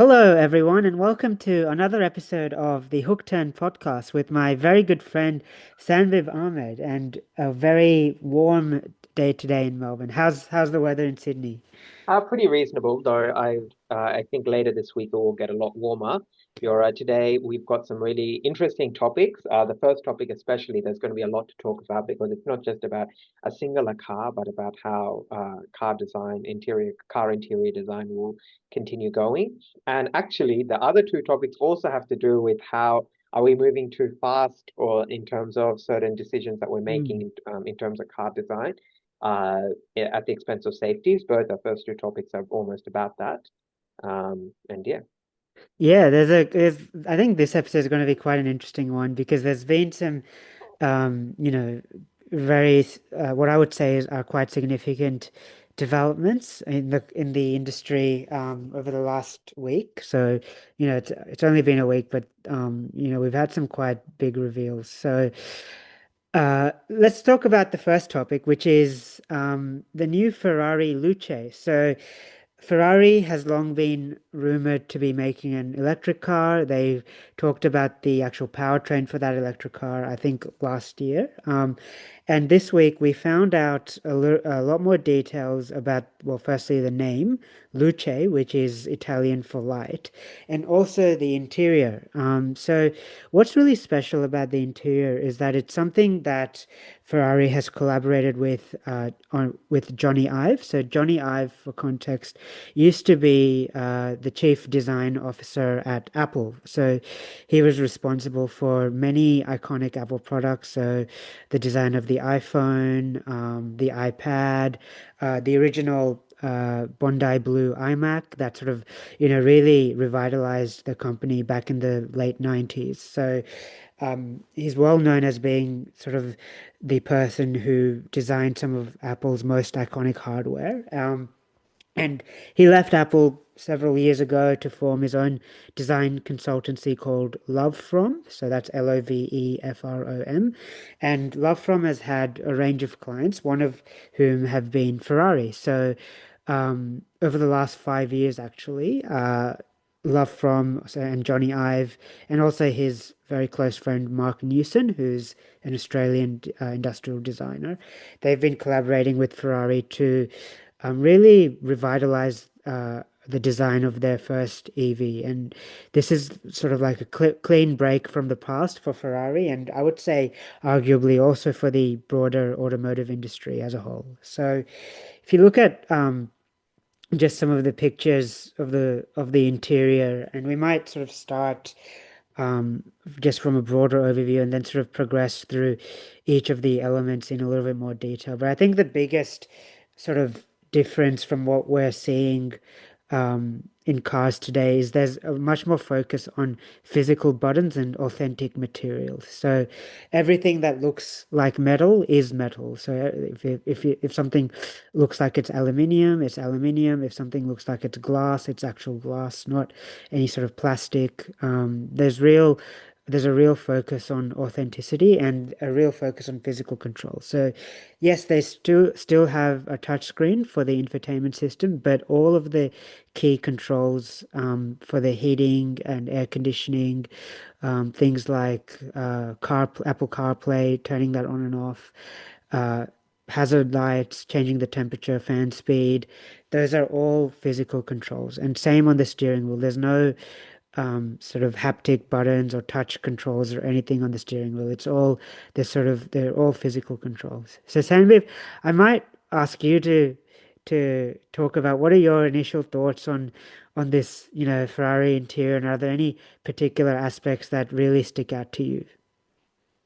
Hello, everyone, and welcome to another episode of the Hook Turn podcast with my very good friend Sanviv Ahmed, and a very warm day today in Melbourne. How's the weather in Sydney? Pretty reasonable, though. I think later this week it will get a lot warmer. You're right. Today we've got some really interesting topics. The first topic, especially, there's going to be a lot to talk about because it's not just about a singular car, but about how car interior design will continue going. And actually, the other two topics also have to do with how are we moving too fast, or in terms of certain decisions that we're making Mm. in terms of car design uh, at the expense of safeties. Both our first two topics are almost about that. And yeah. Yeah, I think this episode is going to be quite an interesting one because there's been some, um, you know, very what I would say are quite significant developments in the industry over the last week. So, it's only been a week, but we've had some quite big reveals. So, let's talk about the first topic, which is the new Ferrari Luce. So, Ferrari has long been rumored to be making an electric car. They talked about the actual powertrain for that electric car, I think, last year. And this week we found out a lot more details about, well, firstly, the name, Luce, which is Italian for light, and also the interior. So, what's really special about the interior is that it's something that Ferrari has collaborated with Jony Ive. So, Jony Ive, for context, used to be the chief design officer at Apple. So he was responsible for many iconic Apple products. So the design of the iPhone, the iPad, the original Bondi Blue iMac that sort of, really revitalized the company back in the late 90s. So he's well known as being sort of the person who designed some of Apple's most iconic hardware. And he left Apple several years ago to form his own design consultancy called Love From. So that's Lovefrom. And Love From has had a range of clients, one of whom have been Ferrari. So over the last 5 years, actually, Love From and Jony Ive, and also his very close friend Mark Newson, who's an Australian industrial designer. They've been collaborating with Ferrari to really revitalized the design of their first EV. And this is sort of like a clean break from the past for Ferrari, and I would say arguably also for the broader automotive industry as a whole. So if you look at just some of the pictures of the interior, and we might sort of start um, just from a broader overview and then sort of progress through each of the elements in a little bit more detail. But I think the biggest sort of difference from what we're seeing in cars today is there's a much more focus on physical buttons and authentic materials. So everything that looks like metal is metal. So if something looks like it's aluminium, it's aluminium. If something looks like it's glass, it's actual glass, not any sort of plastic. There's a real focus on authenticity and a real focus on physical control. So, yes, they still have a touchscreen for the infotainment system, but all of the key controls for the heating and air conditioning, things like Apple CarPlay, turning that on and off, uh, hazard lights, changing the temperature, fan speed. Those are all physical controls. And same on the steering wheel. There's no sort of haptic buttons or touch controls or anything on the steering wheel. They're all physical controls. So Sandeep, I might ask you to talk about what are your initial thoughts on this, Ferrari interior, and are there any particular aspects that really stick out to you?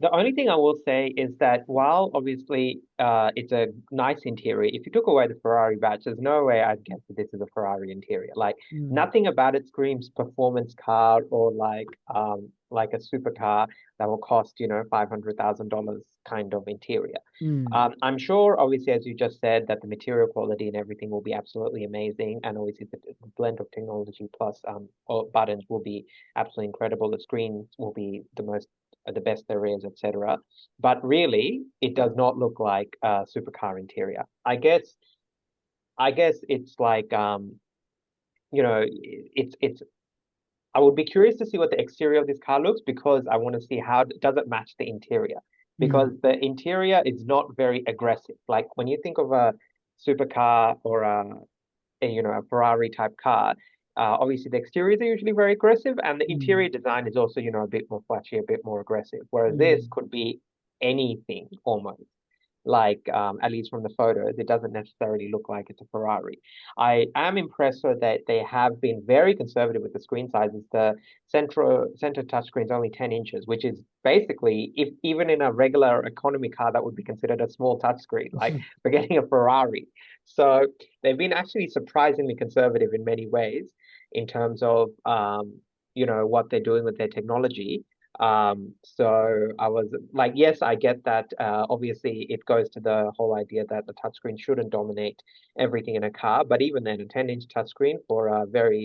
The only thing I will say is that while obviously it's a nice interior, if you took away the Ferrari badge, there's no way I'd guess that this is a Ferrari interior. Like Mm, nothing about it screams performance car or like a supercar that will cost, $500,000 kind of interior. mm, I'm sure, obviously, as you just said, that the material quality and everything will be absolutely amazing, and obviously the blend of technology plus all buttons will be absolutely incredible. The screens will be the best there is, etc. But really, it does not look like a supercar interior. I guess it's like it's I would be curious to see what the exterior of this car looks because I want to see how does it match the interior. Because Mm, the interior is not very aggressive. Like when you think of a supercar or a Ferrari type car, obviously the exteriors are usually very aggressive, and the mm, interior design is also a bit more flashy, a bit more aggressive. Whereas this mm, could be anything almost. Like at least from the photos, it doesn't necessarily look like it's a Ferrari. I am impressed so that they have been very conservative with the screen sizes. The center touchscreen is only 10 inches, which is basically, if even in a regular economy car, that would be considered a small touchscreen, like forgetting a Ferrari. So they've been actually surprisingly conservative in many ways in terms of what they're doing with their technology. So I was like, yes, I get that. Obviously, it goes to the whole idea that the touchscreen shouldn't dominate everything in a car. But even then, a 10-inch touchscreen for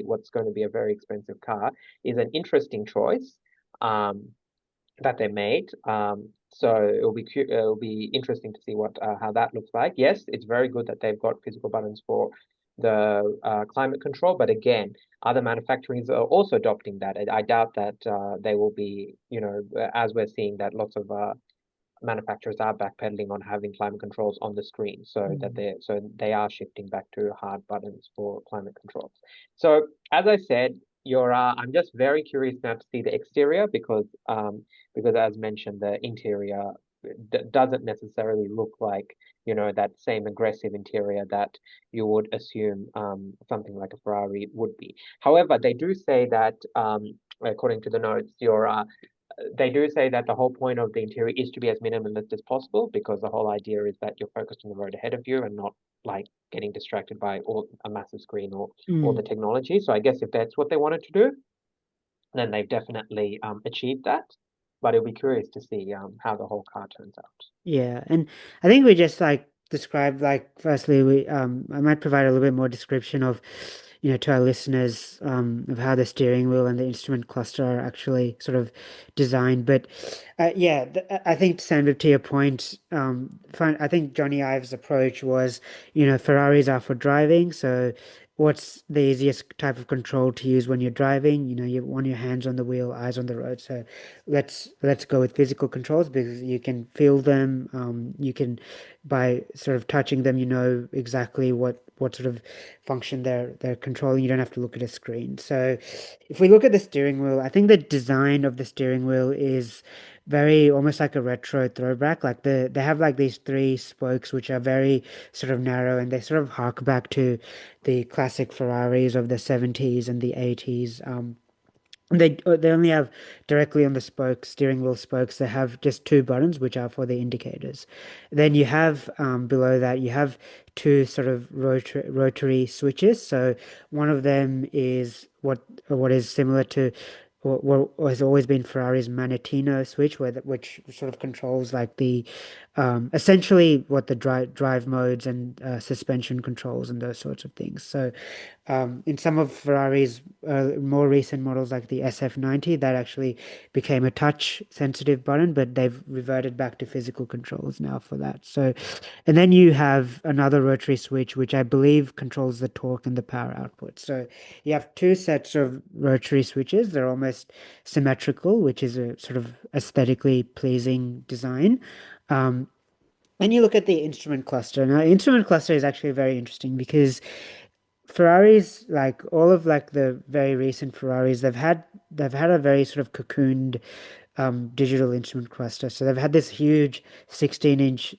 what's going to be a very expensive car is an interesting choice. That they made. So it'll be interesting to see what how that looks like. Yes, it's very good that they've got physical buttons for the climate control, but again, other manufacturers are also adopting that. I doubt that they will be, as we're seeing that lots of manufacturers are backpedaling on having climate controls on the screen, mm. so they are shifting back to hard buttons for climate controls. So as I said, I'm just very curious now to see the exterior because as mentioned, the interior doesn't necessarily look like that same aggressive interior that you would assume something like a Ferrari would be. However, they do say that according to the notes, they do say that the whole point of the interior is to be as minimalist as possible because the whole idea is that you're focused on the road ahead of you and not like getting distracted by all a massive screen or all the Mm. technology. So I guess if that's what they wanted to do, then they've definitely achieved that. But it'll be curious to see how the whole car turns out. Yeah, and I think we just like described like firstly we I might provide a little bit more description of to our listeners of how the steering wheel and the instrument cluster are actually sort of designed. But yeah, I think Sandra, to your point, I think Jony Ive's approach was Ferraris are for driving, so what's the easiest type of control to use when you're driving? You want your hands on the wheel, eyes on the road. So let's go with physical controls because you can feel them. You can by sort of touching them, you know exactly what sort of function they're controlling. You don't have to look at a screen. So if we look at the steering wheel, I think the design of the steering wheel is very almost like a retro throwback. Like they have like these three spokes which are very sort of narrow and they sort of hark back to the classic Ferraris of the 70s and the 80s. They only have directly on the spokes, steering wheel spokes. They have just two buttons, which are for the indicators. Then you have below that you have two sort of rotary switches. So one of them is what is similar to what has always been Ferrari's Manettino switch, which sort of controls like the essentially what the drive modes and suspension controls and those sorts of things. So in some of Ferrari's more recent models, like the SF90, that actually became a touch sensitive button, but they've reverted back to physical controls now for that. So, and then you have another rotary switch, which I believe controls the torque and the power output. So you have two sets of rotary switches. They're almost symmetrical, which is a sort of aesthetically pleasing design. Um, and you look at the instrument cluster. Now, instrument cluster is actually very interesting because Ferraris, like all of like the very recent Ferraris, they've had a very sort of cocooned digital instrument cluster. So they've had this huge 16-inch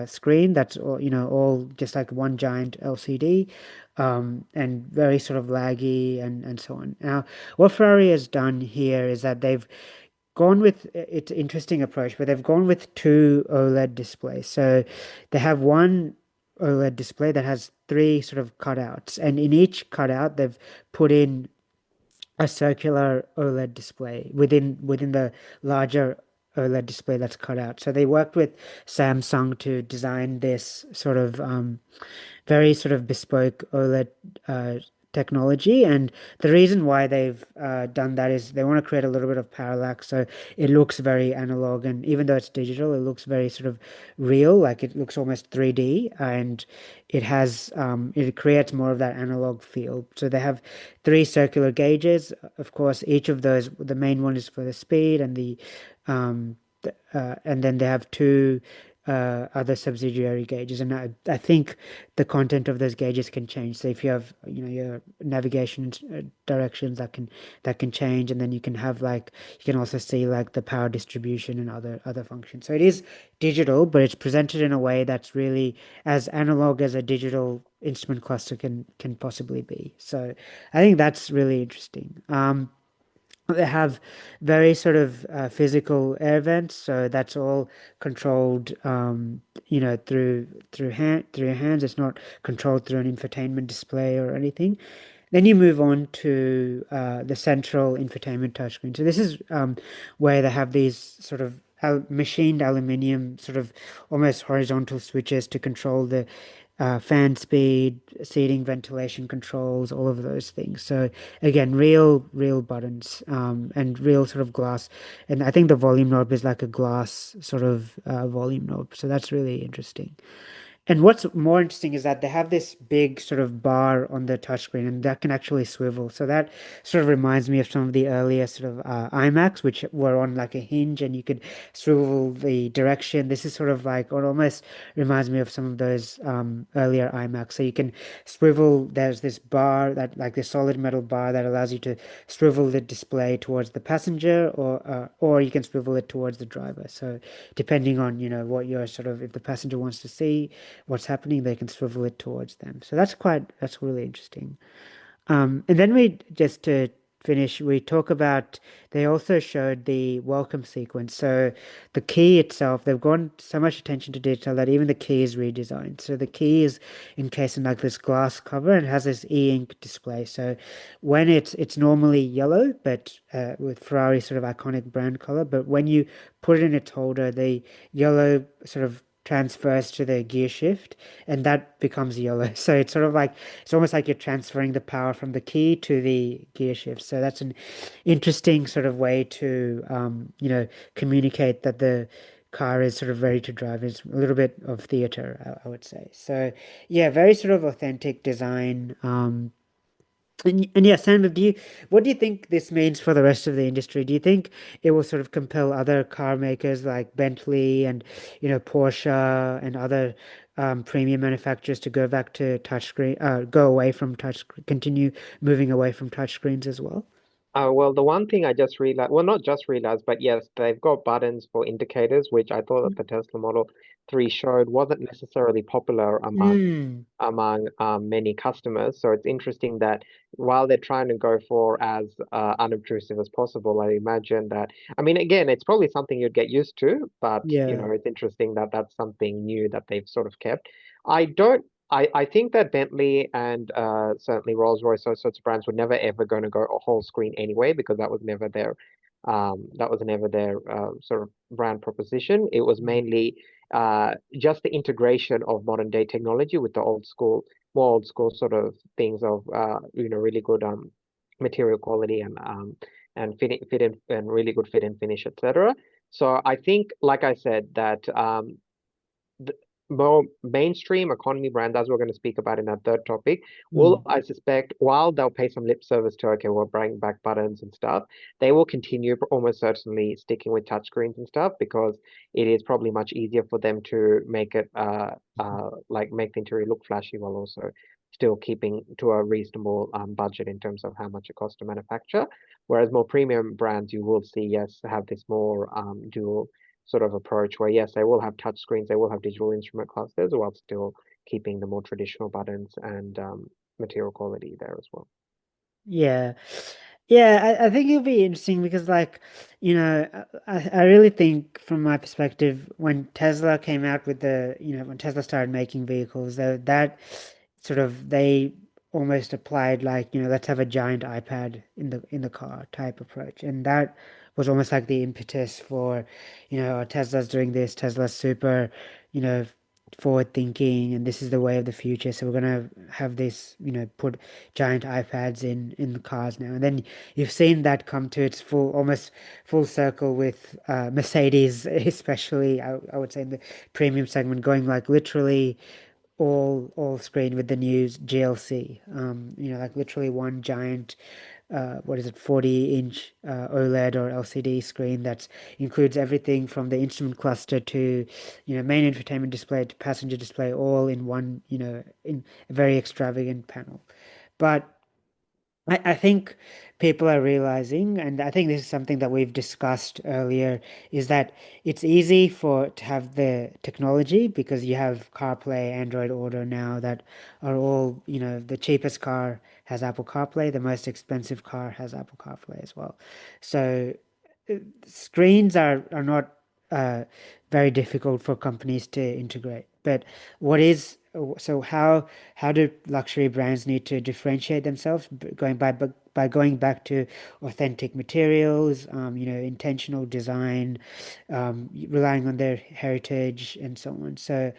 screen that's all just like one giant LCD, and very sort of laggy and so on. Now, what Ferrari has done here is that they've gone with it's an interesting approach, but they've gone with two OLED displays. So they have one OLED display that has three sort of cutouts, and in each cutout they've put in a circular OLED display within the larger OLED display that's cut out. So they worked with Samsung to design this sort of very sort of bespoke OLED technology. And the reason why they've done that is they want to create a little bit of parallax, so it looks very analog, and even though it's digital, it looks very sort of real, like it looks almost 3D, and it creates more of that analog feel. So they have three circular gauges. Of course, each of those, the main one is for the speed, and then they have two other subsidiary gauges, and I think the content of those gauges can change. So if you have, your navigation directions, that can change, and then you can have like you can also see like the power distribution and other functions. So it is digital, but it's presented in a way that's really as analog as a digital instrument cluster can possibly be. So I think that's really interesting. They have very sort of physical air vents, so that's all controlled, through your hands. It's not controlled through an infotainment display or anything. Then you move on to the central infotainment touchscreen. So this is where they have these sort of machined aluminium, sort of almost horizontal switches to control the fan speed, seating, ventilation controls, all of those things. So again, real buttons, and real sort of glass. And I think the volume knob is like a glass sort of volume knob. So that's really interesting. And what's more interesting is that they have this big sort of bar on the touchscreen, and that can actually swivel. So that sort of reminds me of some of the earlier sort of iMacs, which were on like a hinge, and you could swivel the direction. This is sort of like, or almost reminds me of some of those earlier iMacs. So you can swivel. There's this bar that, like this solid metal bar, that allows you to swivel the display towards the passenger, or you can swivel it towards the driver. So depending on what you're sort of, if the passenger wants to see what's happening, they can swivel it towards them. So that's really interesting. And then just to finish, we talk about, they also showed the welcome sequence. So the key itself, they've gone so much attention to detail that even the key is redesigned. So the key is encased in like this glass cover and has this e-ink display. So when it's normally yellow, but with Ferrari sort of iconic brand color, but when you put it in its holder, the yellow sort of transfers to the gear shift, and that becomes yellow. So it's sort of like, it's almost like you're transferring the power from the key to the gear shift. So that's an interesting sort of way to communicate that the car is sort of ready to drive. It's a little bit of theater, I would say. So yeah, very sort of authentic design. And yeah, Sam, what do you think this means for the rest of the industry? Do you think it will sort of compel other car makers like Bentley and Porsche and other premium manufacturers to go back to touchscreen, go away from touch, continue moving away from touchscreens as well? Well, the one thing I just realized, well, not just realized, but yes, they've got buttons for indicators, which I thought that the Tesla Model 3 showed wasn't necessarily popular Mm, among many customers. So it's interesting that while they're trying to go for as unobtrusive as possible, I imagine that, I mean, again, it's probably something you'd get used to, but yeah. it's interesting that that's something new that they've sort of kept. I don't. I think that Bentley and certainly Rolls-Royce, those sorts of brands were never ever going to go a whole screen anyway, because that was never their sort of brand proposition. It was mainly just the integration of modern day technology with the more old school sort of things of really good material quality and fit in and really good fit and finish, etc. So I think, like I said, that the more mainstream economy brands, as we're going to speak about in that third topic, will, Mm. I suspect, while they'll pay some lip service to, okay, we'll bring back buttons and stuff, they will continue almost certainly sticking with touchscreens and stuff, because it is probably much easier for them to make it like make the interior look flashy while also still keeping to a reasonable budget in terms of how much it costs to manufacture. Whereas more premium brands, you will see, yes, have this more dual sort of approach where, yes, they will have touch screens, they will have digital instrument clusters, while still keeping the more traditional buttons and material quality there as well. Yeah. Yeah, I think it'll be interesting because, like, I really think from my perspective, when Tesla came out with when Tesla started making vehicles, that sort of, they almost applied like, let's have a giant iPad in the car type approach. And that was almost like the impetus for, Tesla's doing this, Tesla's super, you know, forward thinking and this is the way of the future. So we're gonna have this, put giant iPads in the cars now. And then you've seen that come to its almost full circle with Mercedes, especially I would say in the premium segment, going like literally all screen with the new GLC. Like literally one giant, what is it, 40-inch OLED or LCD screen that includes everything from the instrument cluster to, main infotainment display to passenger display, all in one, in a very extravagant panel. But I think people are realizing, and I think this is something that we've discussed earlier, is that it's easy to have the technology because you have CarPlay, Android Auto now that are all, the cheapest car has Apple CarPlay, the most expensive car has Apple CarPlay as well. So screens are not uh, very difficult for companies to integrate. But what is so how do luxury brands need to differentiate themselves? By going back to authentic materials, intentional design, relying on their heritage and so on. So,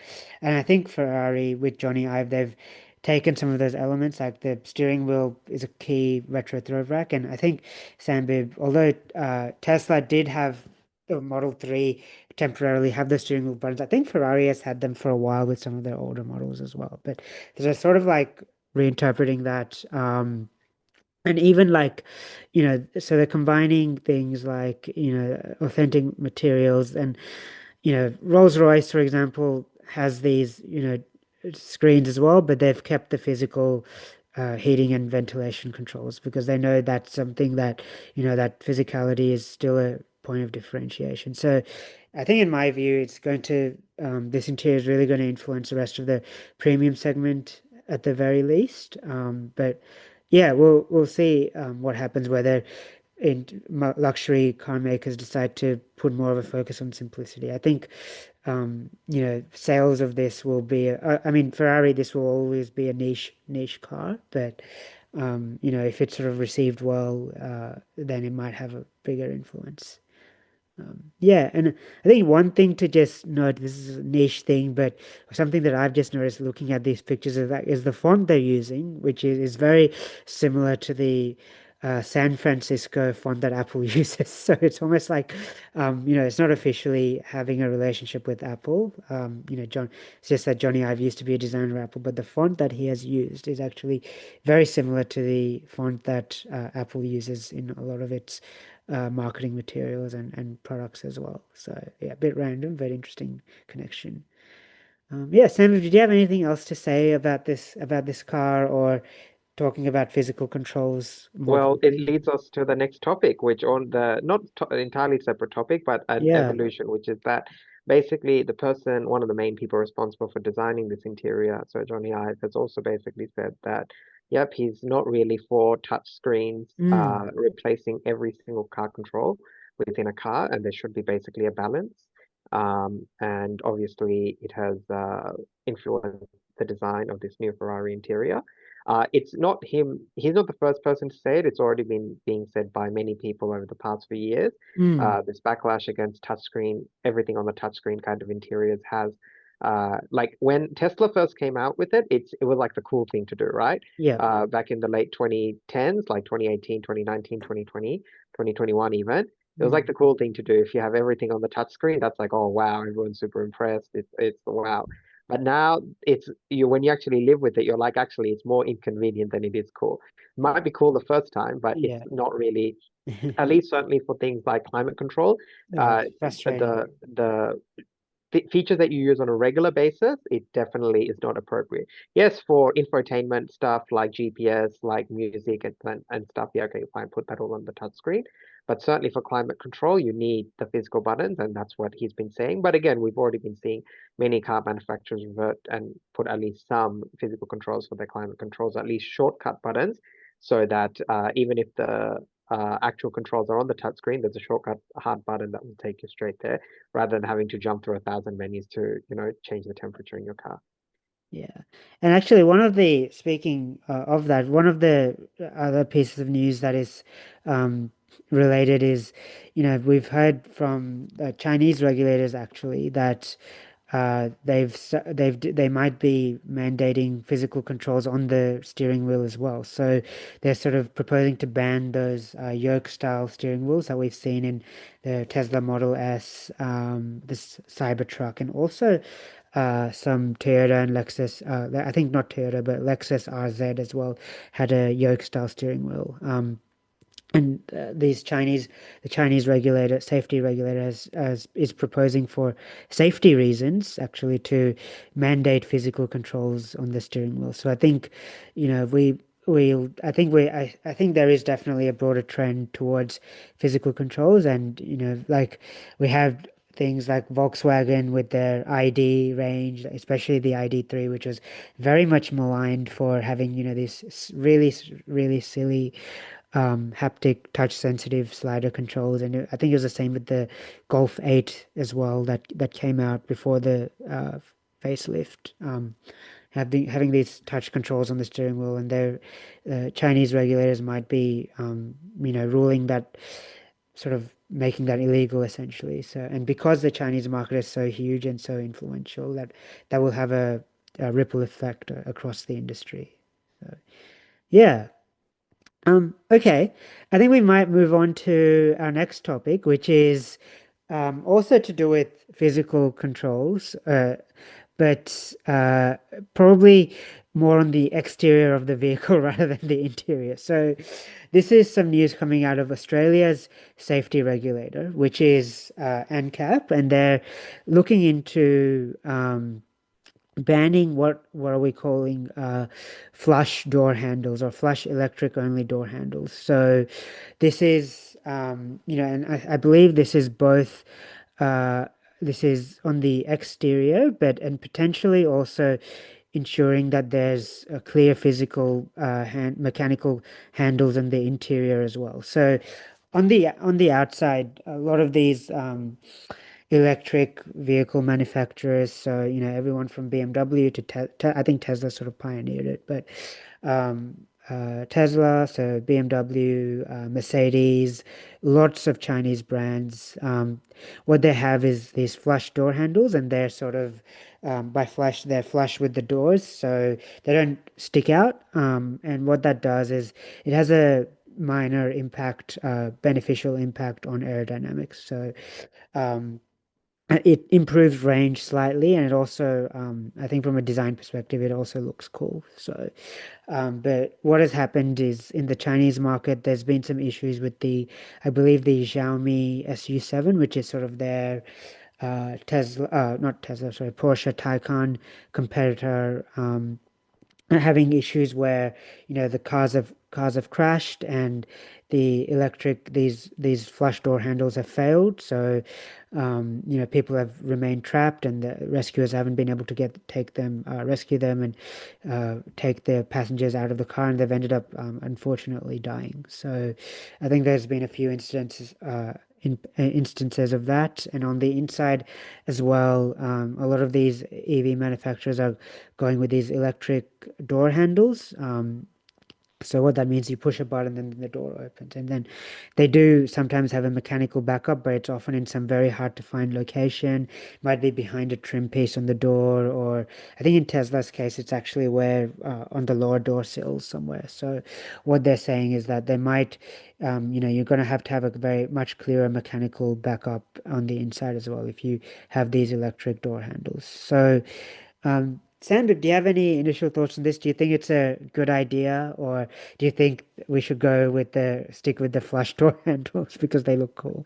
and I think Ferrari with Jony Ive, they've taken some of those elements, like the steering wheel is a key retro throw rack, and I think Sambib, although Tesla did have the Model 3 temporarily have the steering wheel buttons. I think Ferrari has had them for a while with some of their older models as well. But there's a sort of like reinterpreting that. And even like, so they're combining things like, authentic materials and Rolls-Royce, for example, has these, screens as well, but they've kept the physical heating and ventilation controls because they know that's something that, that physicality is still a point of differentiation. So I think in my view, this interior is really going to influence the rest of the premium segment at the very least. But yeah, we'll see what happens whether luxury car makers decide to put more of a focus on simplicity. I think, sales of this will be, I mean, Ferrari, this will always be a niche car, but, if it's sort of received well, then it might have a bigger influence. Yeah, and I think one thing to just note, this is a niche thing, but something that I've just noticed looking at these pictures is the font they're using, which is very similar to the San Francisco font that Apple uses. So it's almost like, it's not officially having a relationship with Apple. It's just that Jony Ive used to be a designer at Apple, but the font that he has used is actually very similar to the font that Apple uses in a lot of its marketing materials and products as well. So yeah, a bit random, but interesting connection. Yeah, Sandra, did you have anything else to say about this car or talking about physical controls more Well, it broadly? leads us to the next topic, which on the not to entirely separate topic, but an Yeah. evolution, which is that basically one of the main people responsible for designing this interior, so Jony Ive, has also basically said that, yep, he's not really for touch screens, Mm, replacing every single car control within a car, and there should be basically a balance. And obviously, it has influenced the design of this new Ferrari interior. It's not him. He's not the first person to say it. It's already been being said by many people over the past few years. mm, This backlash against touchscreen, everything on the touchscreen kind of interiors has, like when Tesla first came out with it, it was like the cool thing to do, right? yeah. Back in the late 2010s, like 2018, 2019, 2020, 2021 even. It was like Mm, the cool thing to do. If you have everything on the touchscreen, that's like, oh wow, everyone's super impressed. It's wow. But now it's you when you actually live with it, you're like, actually, it's more inconvenient than it is cool. It might be cool the first time, but it's yeah. not really, at least certainly for things like climate control. Oh, Uh, frustrating. the features that you use on a regular basis, it definitely is not appropriate. Yes, for infotainment stuff like GPS, like music and stuff, yeah, okay, fine, put that all on the touch screen. But certainly for climate control, you need the physical buttons, and that's what he's been saying. But again, we've already been seeing many car manufacturers revert and put at least some physical controls for their climate controls, at least shortcut buttons, so that even if the actual controls are on the touchscreen, there's a shortcut hard button that will take you straight there rather than having to jump through 1,000 menus to, change the temperature in your car. Yeah. And actually, speaking of that, one of the other pieces of news that is related is, we've heard from Chinese regulators actually that they might be mandating physical controls on the steering wheel as well. So they're sort of proposing to ban those yoke style steering wheels that we've seen in the Tesla Model S, this Cybertruck, and also some Toyota and Lexus. I think not Toyota, but Lexus RZ as well had a yoke style steering wheel. And the Chinese regulator, safety regulator, is proposing for safety reasons actually to mandate physical controls on the steering wheel. So I think, I think there is definitely a broader trend towards physical controls, and like we have things like Volkswagen with their ID range, especially the ID.3, which was very much maligned for having, these really silly haptic touch sensitive slider controls, and I think it was the same with the Golf 8 as well that came out before the facelift. Having these touch controls on the steering wheel, and their Chinese regulators might be ruling that, sort of making that illegal essentially. So, and because the Chinese market is so huge and so influential, that will have a ripple effect across the industry. So, yeah. Okay. I think we might move on to our next topic, which is also to do with physical controls, but probably more on the exterior of the vehicle rather than the interior. So, this is some news coming out of Australia's safety regulator, which is ANCAP, and they're looking into banning what are we calling flush door handles, or flush electric only door handles. So this is and I believe this is both uh, this is on the exterior, but and potentially also ensuring that there's a clear physical mechanical handles in the interior as well. So on the outside, a lot of these electric vehicle manufacturers. So, everyone from BMW to I think Tesla sort of pioneered it, but Tesla, so BMW, Mercedes, lots of Chinese brands. What they have is these flush door handles, and they're sort of by flush, they're flush with the doors, so they don't stick out. And what that does is it has a minor impact, beneficial impact on aerodynamics. So um, it improves range slightly, and it also, I think, from a design perspective, it also looks cool. So, but what has happened is in the Chinese market, there's been some issues with I believe the Xiaomi SU7, which is sort of their Tesla, not Tesla, sorry, Porsche Taycan competitor. Having issues where the cars have crashed, and these flush door handles have failed, so people have remained trapped, and the rescuers haven't been able to take them, rescue them, and take the passengers out of the car, and they've ended up unfortunately dying. So I think there's been a few instances of that. And on the inside as well, a lot of these EV manufacturers are going with these electric door handles. So what that means, you push a button and then the door opens. And then they do sometimes have a mechanical backup, but it's often in some very hard to find location. Might be behind a trim piece on the door, or I think in Tesla's case, it's actually where on the lower door sills somewhere. So what they're saying is that they might, you're going to have a very much clearer mechanical backup on the inside as well if you have these electric door handles. So Sandra, do you have any initial thoughts on this? Do you think it's a good idea, or do you think we should stick with the flush door handles because they look cool?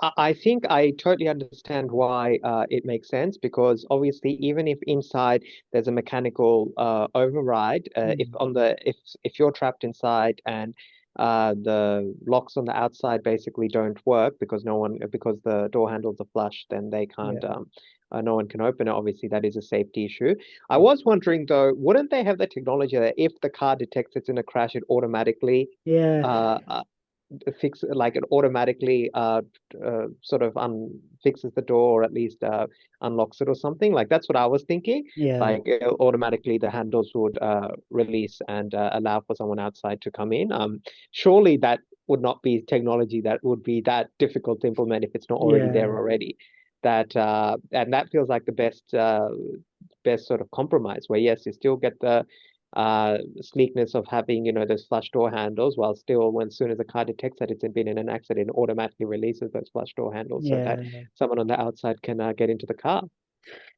I think I totally understand why it makes sense, because obviously even if inside there's a mechanical override, Mm, if you're trapped inside and the locks on the outside basically don't work because the door handles are flush, then they can't yeah, no one can open it. Obviously, that is a safety issue. I yeah, was wondering though, wouldn't they have the technology that if the car detects it's in a crash, it automatically yeah, uh, uh, it automatically sort of fixes the door, or at least unlocks it or something. Like that's what I was thinking. yeah, Like automatically the handles would release and allow for someone outside to come in. Surely that would not be technology that would be that difficult to implement if it's not already yeah. there already. that and that feels like the best sort of compromise where yes, you still get the sleekness of having, those flush door handles, while still when soon as the car detects that it's been in an accident, it automatically releases those flush door handles so that Yeah. someone on the outside can get into the car.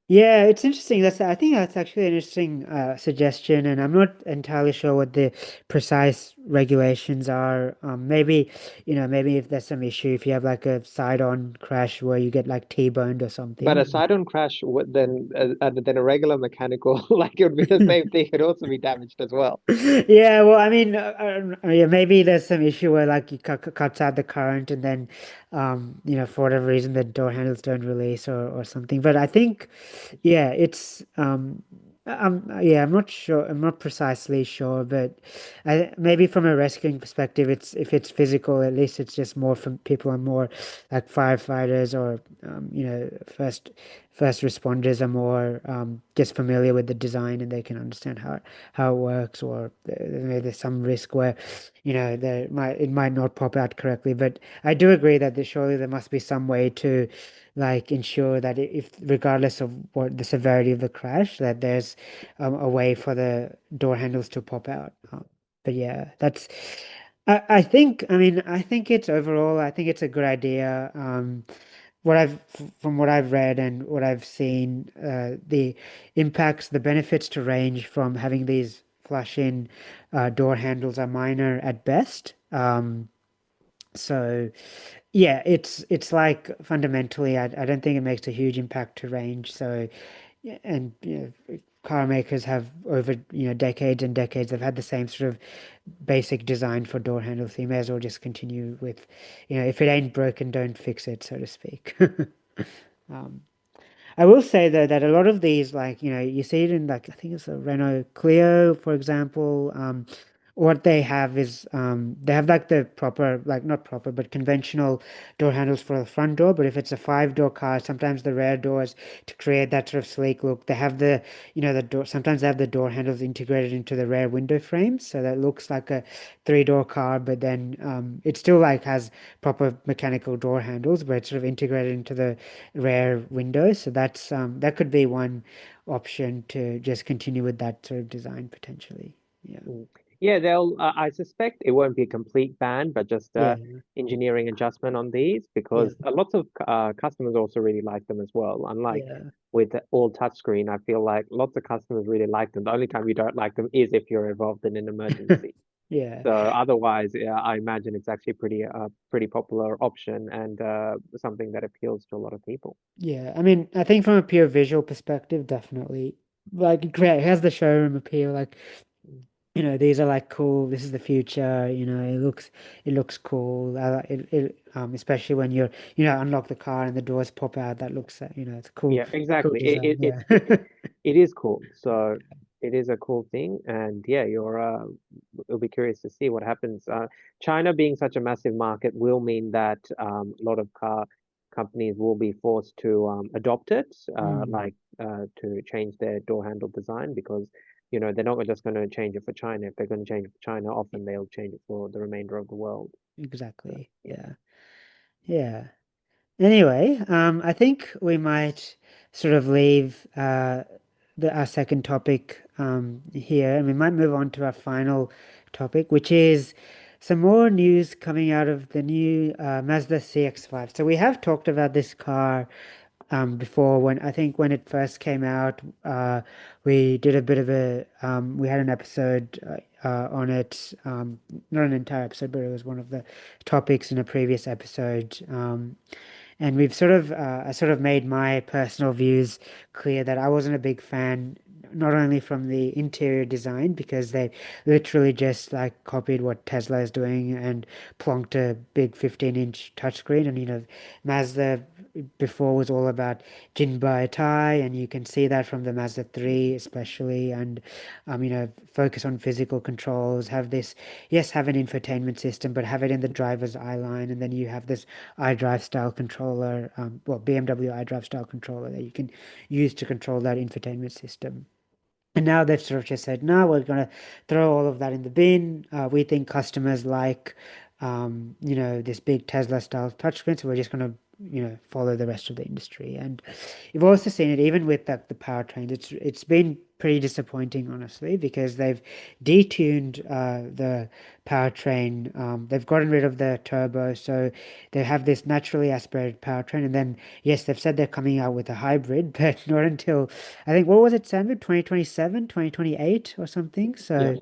Yeah, it's interesting. I think that's actually an interesting suggestion, and I'm not entirely sure what the precise regulations are. Maybe, maybe if there's some issue, if you have like a side-on crash where you get like T-boned or But something. a side-on crash would then a regular mechanical like it would be the same thing. It'd also be damaged as well. Yeah, well, I mean, yeah, maybe there's some issue where like you cuts out the current and then, for whatever reason the door handles don't release or something. But I think, yeah, yeah, I'm not sure. I'm not precisely sure, but maybe from a rescuing perspective, if it's physical, at least it's just more from people are more like firefighters or, first responders are more just familiar with the design and they can understand how it works, or there's some risk where it might not pop out correctly. But I do agree that surely there must be some way to like ensure that if regardless of what the severity of the crash, that there's a way for the door handles to pop out. But yeah, I think, I think it's overall, I think it's a good idea. From what I've read and what I've seen, the benefits to range from having these flush-in door handles are minor at best. So yeah, it's like fundamentally, I don't think it makes a huge impact to range. So yeah, and car makers have over decades and decades, they've had the same sort of basic design for door handles. So you may as well just continue with, if it ain't broken, don't fix it, so to speak. Um, I will say though that a lot of these, like, you see it in like I think it's a Renault Clio, for example. What they have is they have like the proper, like not proper, but conventional door handles for the front door. But if it's a five-door car, sometimes the rear doors to create that sort of sleek look, they have the door. Sometimes they have the door handles integrated into the rear window frames, so that looks like a three-door car, but then it still like has proper mechanical door handles, but it's sort of integrated into the rear windows. So that could be one option to just continue with that sort of design potentially. Yeah. Mm. Yeah, they'll. I suspect it won't be a complete ban, but just Yeah. engineering adjustment on these Yeah. because lots of customers also really like them as well. Unlike Yeah. with the all touchscreen, I feel like lots of customers really like them. The only time you don't like them is if you're involved in an emergency. Yeah. So otherwise, yeah, I imagine it's actually pretty popular option and something that appeals to a lot of people. Yeah. I think from a pure visual perspective, definitely. Like, great. It has the showroom appeal. Like, these are like cool. This is the future. It looks cool. Especially when unlock the car and the doors pop out. That looks, it's a Yeah, cool exactly. design. Yeah. It is cool. So it is a cool thing, and yeah, you'll be curious to see what happens. China being such a massive market will mean that a lot of car companies will be forced to adopt it, Mm, like to change their door handle design because they're not just going to change it for China. If they're going to change it for China, often they'll change it for the remainder of the world. So, exactly. yeah. Yeah. Yeah. Anyway, I think we might sort of leave our second topic here, and we might move on to our final topic, which is some more news coming out of the new Mazda CX-5. So we have talked about this car before. When I think when it first came out, we did a bit of we had an episode on it, not an entire episode, but it was one of the topics in a previous episode. And I sort of made my personal views clear that I wasn't a big fan, not only from the interior design, because they literally just like copied what Tesla is doing and plonked a big 15-inch touchscreen. And Mazda before was all about Jinbai Tai, and you can see that from the Mazda 3 especially. And focus on physical controls, have an infotainment system, but have it in the driver's eye line, and then you have this iDrive style controller, BMW iDrive style controller that you can use to control that infotainment system. And now they've sort of just said, no, we're going to throw all of that in the bin. We think customers like, this big Tesla style touchscreen, so we're just going to follow the rest of the industry. And you've also seen it even with the powertrains. It's been pretty disappointing, honestly, because they've detuned the powertrain. They've gotten rid of the turbo, so they have this naturally aspirated powertrain. And then, yes, they've said they're coming out with a hybrid, but not until, I think, what was it, Sandra? 2027, 2028 or something? Yeah. So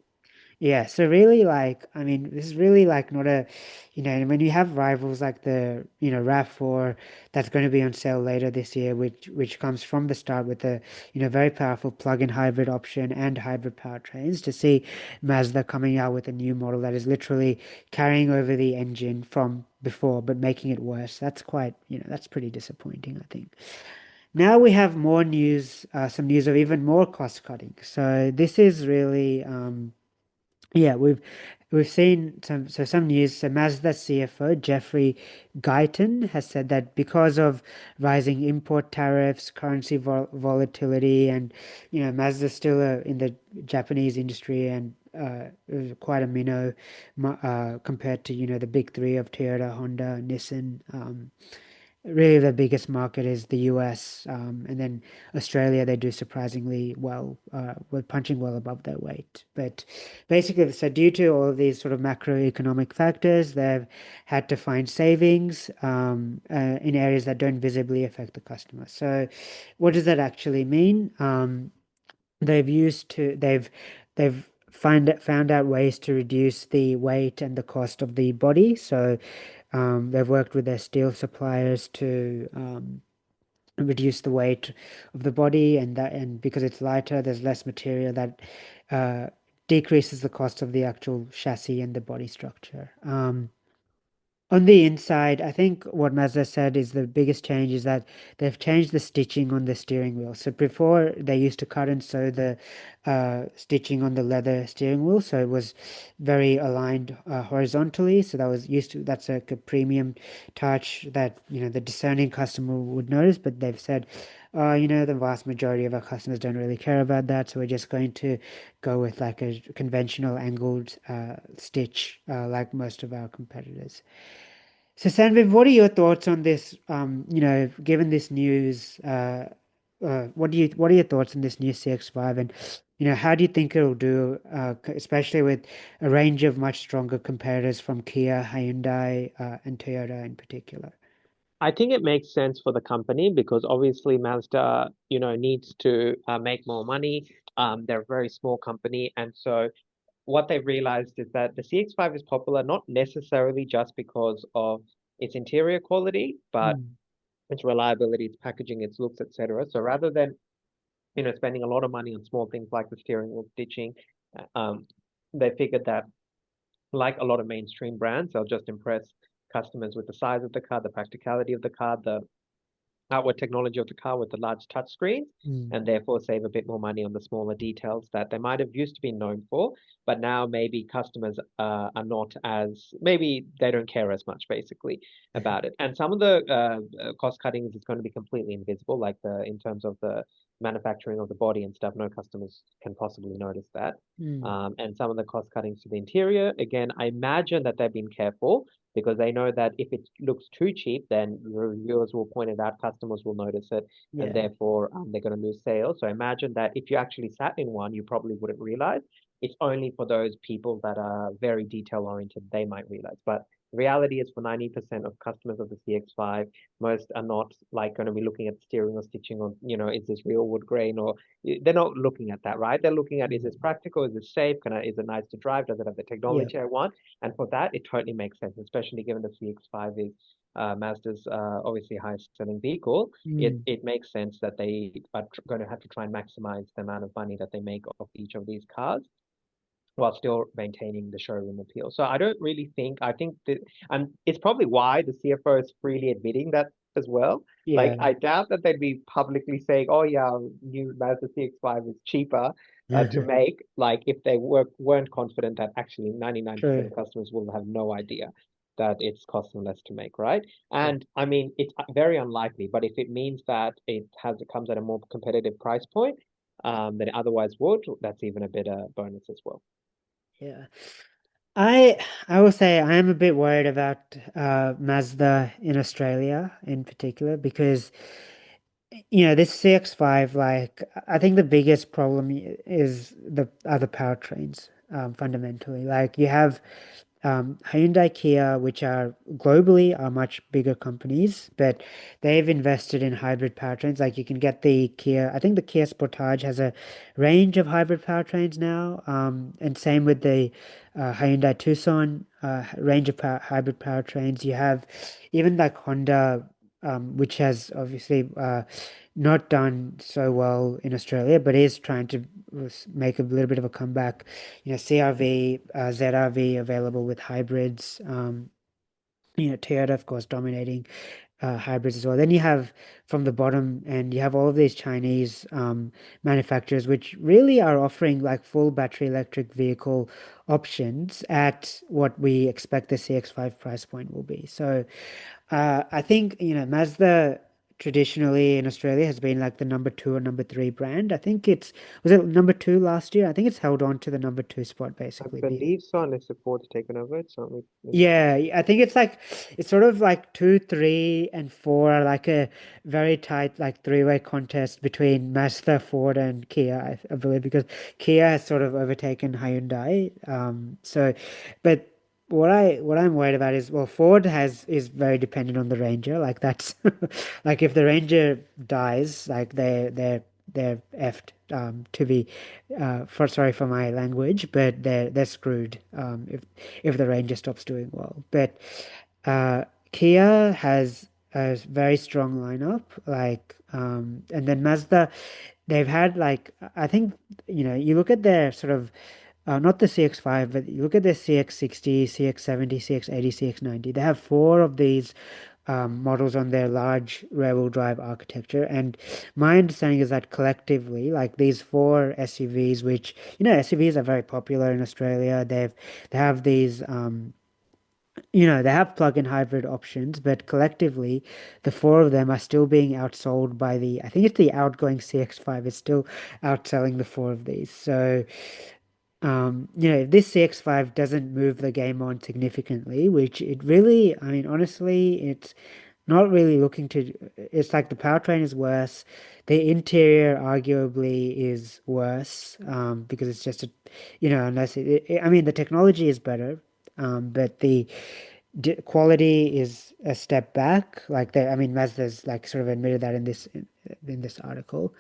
yeah, so really, like, I mean, this is really like not a, when you have rivals like the, RAV4 that's going to be on sale later this year, which comes from the start with a, very powerful plug-in hybrid option and hybrid powertrains, to see Mazda coming out with a new model that is literally carrying over the engine from before, but making it worse. That's quite, that's pretty disappointing, I think. Now we have more news, some news of even more cost cutting. So this is really, yeah, we've seen some news. So Mazda CFO Jeffrey Guyton has said that because of rising import tariffs, currency volatility, and Mazda's still in the Japanese industry and quite a minnow compared to the big three of Toyota, Honda, Nissan. Really, the biggest market is the US, and then Australia. They do surprisingly well. We're punching well above their weight. But basically, so due to all of these sort of macroeconomic factors, they've had to find savings in areas that don't visibly affect the customer. So, what does that actually mean? They've found out ways to reduce the weight and the cost of the body. So they've worked with their steel suppliers to reduce the weight of the body, and because it's lighter, there's less material that uh, decreases the cost of the actual chassis and the body structure. On the inside, I think what Mazda said is the biggest change is that they've changed the stitching on the steering wheel. So before they used to cut and sew the stitching on the leather steering wheel, so it was very aligned horizontally. So that's like a premium touch that the discerning customer would notice. But they've said, the vast majority of our customers don't really care about that, so we're just going to go with like a conventional angled stitch, like most of our competitors. So, Sanviv, what are your thoughts on this? Given this news, what are your thoughts on this new CX-5, and how do you think it'll do, especially with a range of much stronger competitors from Kia, Hyundai, and Toyota in particular? I think it makes sense for the company because obviously Mazda, needs to make more money. They're a very small company, and so what they've realized is that the CX-5 is popular not necessarily just because of its interior quality, but Mm, its reliability, its packaging, its looks, etc. So rather than spending a lot of money on small things like the steering wheel stitching, um, they figured that like a lot of mainstream brands, they'll just impress customers with the size of the car, the practicality of the car, the outward technology of the car with the large touchscreen, mm, and therefore save a bit more money on the smaller details that they might have used to be known for, but now maybe customers are not as maybe they don't care as much basically about it. And some of the cost cuttings is going to be completely invisible, like the in terms of the manufacturing of the body and stuff. No customers can possibly notice that. mm, And some of the cost cuttings to the interior, again, I imagine that they've been careful because they know that if it looks too cheap, then reviewers will point it out, customers will notice it, and yeah. therefore they're going to lose sales. So imagine that if you actually sat in one, you probably wouldn't realize. It's only for those people that are very detail oriented, they might realize. But the reality is for 90% of customers of the CX-5, most are not like going to be looking at steering or stitching on, is this real wood grain or they're not looking at that, right? They're looking at is this Mm, practical, is it safe, is it nice to drive, does it have the yeah. technology I want? And for that, it totally makes sense, especially given the CX-5 is Mazda's obviously highest selling vehicle. It Mm, it makes sense that they are going to have to try and maximize the amount of money that they make off each of these cars while still maintaining the showroom appeal. So I don't really think I think that, and it's probably why the CFO is freely admitting that as well. Like yeah. I doubt that they'd be publicly saying, "Oh yeah, new Mazda CX-5 is cheaper to make." Like if they weren't confident that actually 99% True. of customers will have no idea that it's costing less to make, right? Yeah. And I mean, it's very unlikely, but if it means that it comes at a more competitive price point than it otherwise would, that's even a better bonus as well. Yeah. I I will say I am a bit worried about Mazda in Australia in particular because this CX-5, like I think the biggest problem is the other powertrains, fundamentally. Like you have Hyundai, Kia, which are globally are much bigger companies, but they've invested in hybrid powertrains. Like you can get the Kia, I think the Kia Sportage has a range of hybrid powertrains now, and same with the Hyundai Tucson range of hybrid powertrains. You have even like Honda, which has obviously not done so well in Australia, but is trying to make a little bit of a comeback. CRV, ZRV available with hybrids. Toyota, of course, dominating hybrids as well. Then you have from the bottom, and you have all of these Chinese manufacturers, which really are offering like full battery electric vehicle options at what we expect the CX-5 price point will be. So I think, Mazda traditionally in Australia has been like the number two or number three brand. I think was it number two last year? I think it's held on to the number two spot I basically. believe so, unless the Ford's taken over. It's not Yeah, I think it's sort of like two, three, and four are like a very tight like three-way contest between Mazda, Ford, and Kia, I believe, because Kia has sort of overtaken Hyundai. But what I'm worried about is well, Ford has is very dependent on the Ranger. Like that's like if the Ranger dies, like they're effed. To be, for sorry for my language, but they're screwed. If the Ranger stops doing well. But Kia has a very strong lineup, and then Mazda, they've had like I think you look at their sort of not the CX-5, but you look at their CX-60, CX-70, CX-80, CX-90. They have four of these models on their large rear-wheel drive architecture. And my understanding is that collectively, like these four SUVs, which SUVs are very popular in Australia. They have these they have plug-in hybrid options, but collectively, the four of them are still being outsold by I think it's the outgoing CX-5 is still outselling the four of these. So if this CX-5 doesn't move the game on significantly, which it really, I mean, honestly, it's not really looking to, it's like the powertrain is worse. The interior arguably is worse, because it's just unless I mean, the technology is better, but the quality is a step back. I mean, Mazda's like sort of admitted that in this article.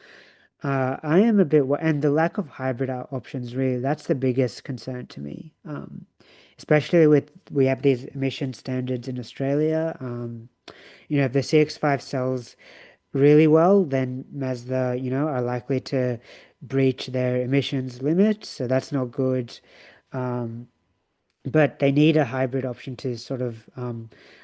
I am a bit, and the lack of hybrid options really, that's the biggest concern to me. Especially we have these emission standards in Australia. If the CX-5 sells really well, then Mazda, are likely to breach their emissions limit. So that's not good. Um, but they need a hybrid option to sort of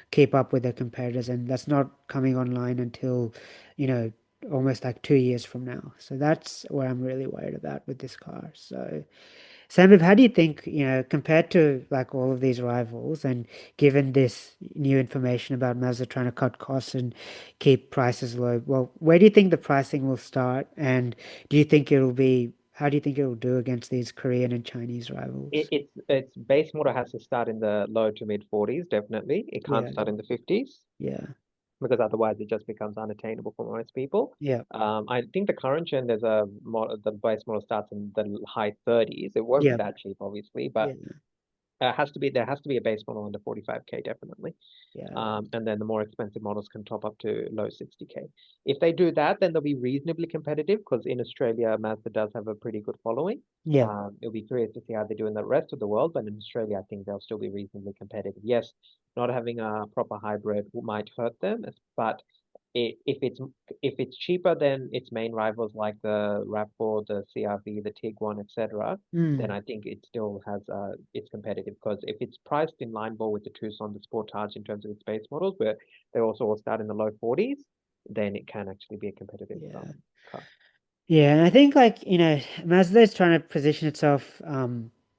keep up with their competitors, and that's not coming online until, you know, almost like 2 years from now. So that's what I'm really worried about with this car. So, Sam, how do you think, compared to like all of these rivals, and given this new information about Mazda trying to cut costs and keep prices low, well, where do you think the pricing will start, and how do you think it'll do against these Korean and Chinese rivals? its base model has to start in the low to mid 40s, definitely. It can't Yeah, start in the 50s yeah, because otherwise it just becomes unattainable for most people. yeah, I think the current gen, there's a model, the base model starts in the high 30s. It won't be yeah, that cheap, obviously, but yeah, there has to be a base model under 45K, definitely. yeah, And then the more expensive models can top up to low 60K. If they do that, then they'll be reasonably competitive because in Australia, Mazda does have a pretty good following. yeah, It'll be curious to see how they do in the rest of the world, but in Australia, I think they'll still be reasonably competitive. Yes, not having a proper hybrid might hurt them, but if it's cheaper than its main rivals like the RAV4, the CRV, the Tiguan, etc., then mm, I think it still has it's competitive because if it's priced in line ball with the Tucson, the Sportage in terms of its base models, where they also all start in the low 40s, then it can actually be a competitive yeah. car. Yeah, and I think like, Mazda is trying to position itself.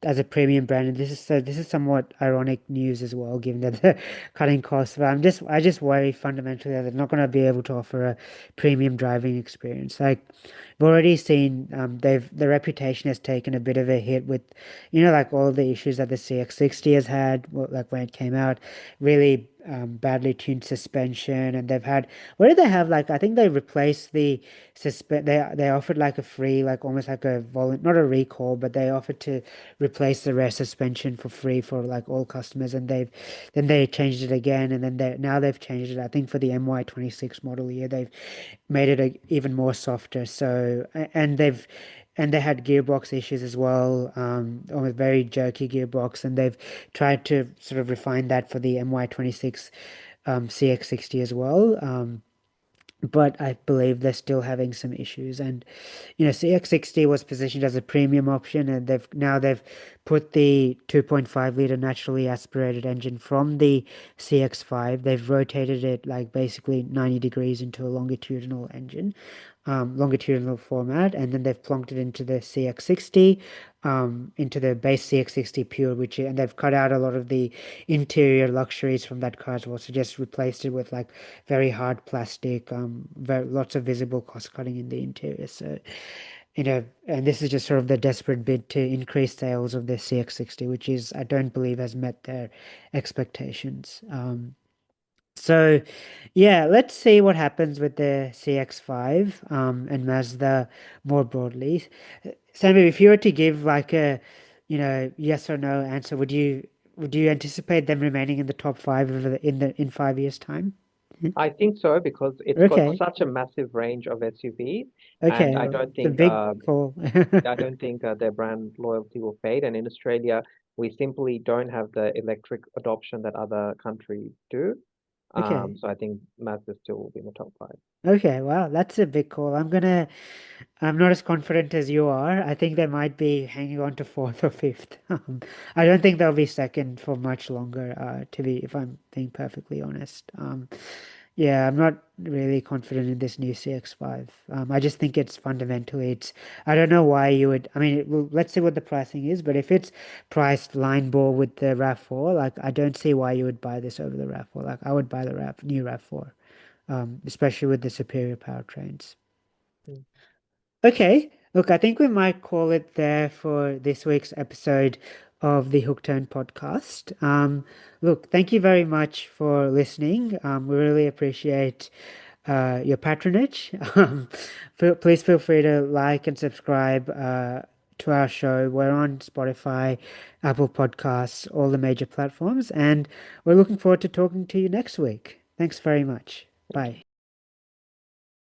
as a premium brand, and this is somewhat ironic news as well, given that they're cutting costs. But I just worry fundamentally that they're not going to be able to offer a premium driving experience. Like we've already seen, the reputation has taken a bit of a hit with, like all the issues that the CX-60 has had, like when it came out, really badly tuned suspension, and they've had what did they have? Like I think they replaced the they offered like a free, like almost like a not a recall, but they offered to replace the rear suspension for free for like all customers, and they changed it again, and then now they've changed it. I think for the MY26 model year, they've made it even more softer. So and they had gearbox issues as well, on a very jerky gearbox, and they've tried to sort of refine that for the MY26 CX-60 as well. But I believe they're still having some issues. And CX-60 was positioned as a premium option, and they've put the 2.5 liter naturally aspirated engine from the CX-5. They've rotated it like basically 90 degrees into a longitudinal engine, longitudinal format, and then they've plonked it into the CX-60, into the base CX-60 Pure, and they've cut out a lot of the interior luxuries from that car as well, so just replaced it with like very hard plastic, lots of visible cost cutting in the interior. So, and this is just sort of the desperate bid to increase sales of the CX-60, which is, I don't believe, has met their expectations. So, yeah, let's see what happens with the CX-5, and Mazda more broadly. Sammy, if you were to give like a, yes or no answer, would you anticipate them remaining in the top five in 5 years' time? I think so because it's got Okay, such a massive range of SUVs, and okay, well, it's a big call. I don't think their brand loyalty will fade. And in Australia, we simply don't have the electric adoption that other countries do. Okay, So I think Mazda still will be in the top five. okay, wow, that's a big call. I'm not as confident as you are. I think they might be hanging on to fourth or fifth. I don't think they'll be second for much longer, if I'm being perfectly honest. Yeah, I'm not really confident in this new CX-5. I just think I don't know why you would, I mean, well, let's see what the pricing is, but if it's priced line ball with the RAV4, like, I don't see why you would buy this over the RAV4. Like, I would buy the new RAV4, especially with the superior powertrains. Mm. Okay. Look, I think we might call it there for this week's episode of the Hook Turn podcast. Look, thank you very much for listening. We really appreciate your patronage. Please feel free to like and subscribe to our show. We're on Spotify, Apple Podcasts, all the major platforms, and we're looking forward to talking to you next week. Thanks very much. Bye.